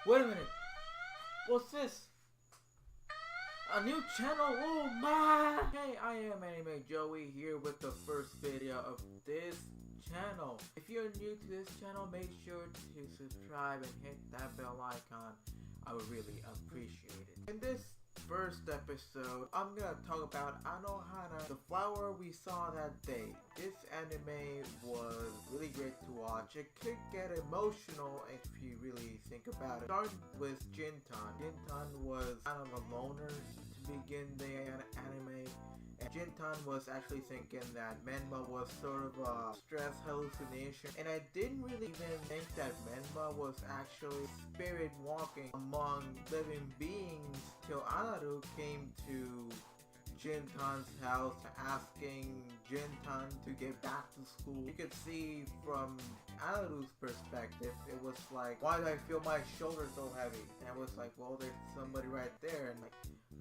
Wait a minute. What's this? A new channel? Oh my! Hey, I am Anime Joey here with the first video of this channel. If you're new to this channel, make sure to subscribe and hit that bell icon. I would really appreciate it. In this first episode, I'm gonna talk about Anohana, the flower we saw that day. This anime was really great to watch. It could get emotional if you really think about it. Starting with Jintan. Jintan was kind of a loner to begin the anime. And Jintan was actually thinking that Menma was sort of a stress hallucination, and I didn't really even think that Menma was actually spirit walking among living beings till Anaru came to Jintan's house asking Jintan to get back to school. You could see from Anaru's perspective, it was like, why do I feel my shoulder so heavy? And I was like, well, there's somebody right there. And like,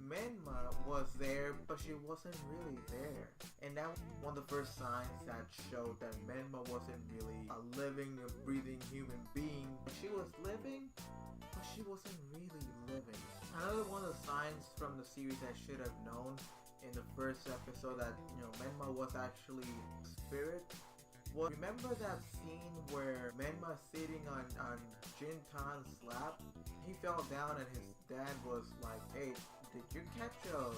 Menma was there, but she wasn't really there. And that was one of the first signs that showed that Menma wasn't really a living, breathing human being. She was living, but she wasn't really living. Another one of the signs from the series I should have known in the first episode that, Menma was actually a spirit. Well, remember that scene where Menma sitting on Jintan's lap? He fell down and his dad was like, hey, did you catch a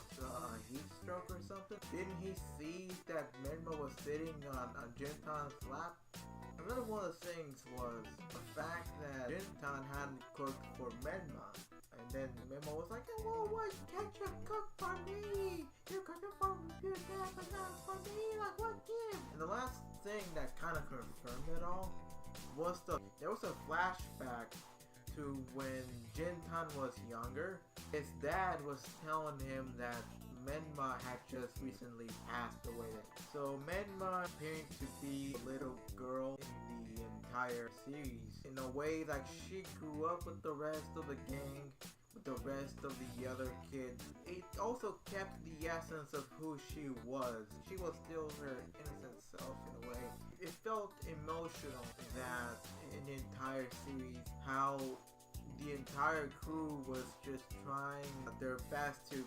heat stroke or something? Didn't he see that Menma was sitting on Jintan's lap? Another one of the things was the fact that Jintan hadn't cooked for Menma. And then Menma was like, oh, why can't you cook for me? You're cooking for your dad, but not for me. Like, what gift? And the last thing that kind of confirmed it all was there was a flashback to when Jintan was younger. His dad was telling him that Menma had just recently passed away. So Menma appearing to be a little girl in the entire series. In a way, like, she grew up with the rest of the gang, with the rest of the other kids. It also kept the essence of who she was. She was still her innocent self in a way. It felt emotional that in the entire series, how the entire crew was just trying their best to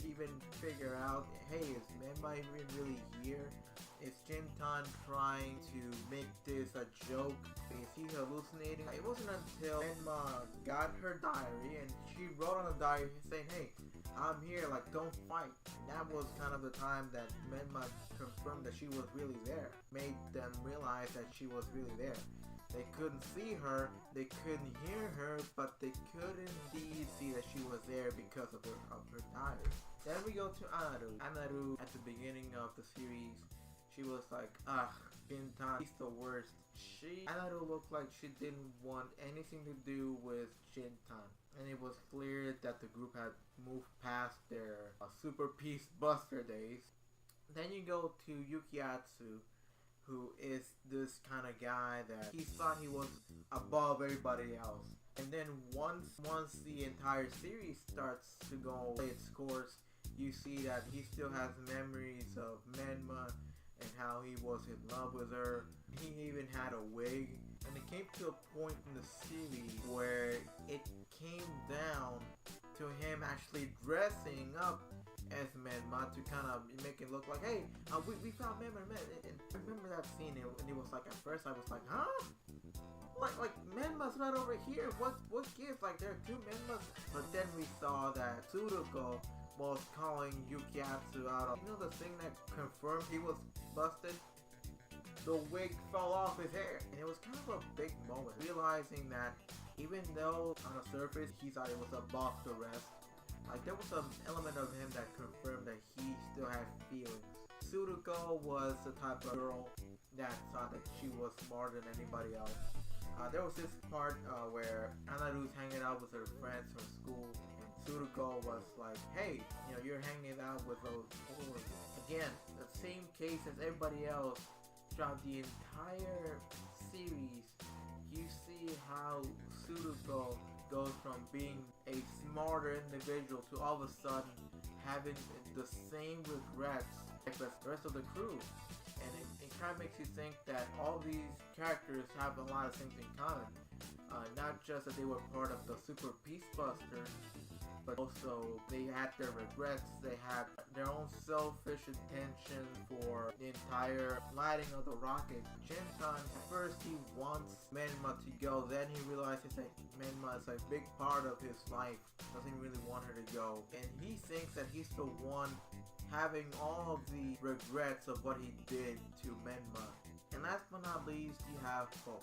even figure out, hey, is Menma even really here? Is Jintan trying to make this a joke? Is he hallucinating? It wasn't until Menma got her diary and she wrote on the diary saying, hey, I'm here, like, don't fight. And that was kind of the time that Menma confirmed that she was really there. Made them realize that she was really there. They couldn't see her, they couldn't hear her, but they could indeed see that she was there because of her diary. Then we go to Anaru. Anaru, at the beginning of the series, she was like, Jintan, he's the worst. Anaru looked like she didn't want anything to do with Jintan. And it was clear that the group had moved past their super peace buster days. Then you go to Yukiatsu, who is this kind of guy that he thought he was above everybody else. And then once the entire series starts to go its course, you see that he still has memories of Menma and how he was in love with her. He even had a wig. And it came to a point in the series where it came down to him actually dressing up as Menma to kind of make it look like, hey, we found Menma. And I remember that scene, and it was like, at first I was like, huh? Like Menma's right over here. What gives? Like, there are two Menmas. But then we saw that Tsuruko was calling Yukiatsu out. You know the thing that confirmed he was busted? The wig fell off his hair. And it was kind of a big moment, realizing that even though on the surface he thought it was above the rest, like, there was some element of him that confirmed that he still had feelings. Tsuruko was the type of girl that thought that she was smarter than anybody else. There was this part where Anaru's hanging out with her friends from school, and Tsuruko was like, hey, you're hanging out with those boys. Again, the same case as everybody else. Throughout the entire series, you see how Tsuruko goes from being a smarter individual to all of a sudden having the same regrets as the rest of the crew. And it kind of makes you think that all these characters have a lot of things in common. Not just that they were part of the Super Peace Busters, but also they had their regrets, they had their own selfish intention for the entire lighting of the rocket. Jintan, at first he wants Menma to go, then he realizes that Menma is a big part of his life, doesn't really want her to go, and he thinks that he's the one having all of the regrets of what he did to Menma. And last but not least, you have Popo.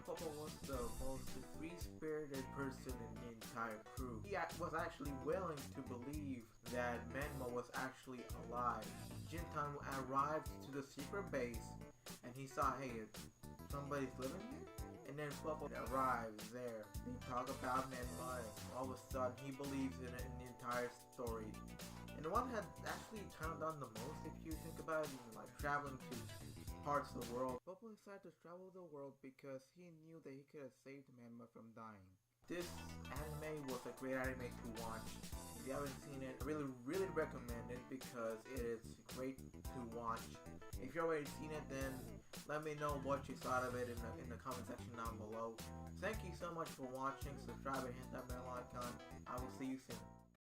Popo was the most free-spirited person in the entire crew. He was actually willing to believe that Menma was actually alive. Jintan arrived to the secret base and he saw, hey, somebody's living here? And then Popo arrives there. They talk about Menma and all of a sudden he believes in it in the entire story. And the one that actually turned on the most, if you think about it, like traveling to parts of the world. Popo decided to travel the world because he knew that he could have saved Menma from dying. This anime was a great anime to watch. If you haven't seen it, I really recommend it because it is great to watch. If you've already seen it, then let me know what you thought of it in the comment section down below. Thank you so much for watching. Subscribe and hit that bell icon. I will see you soon.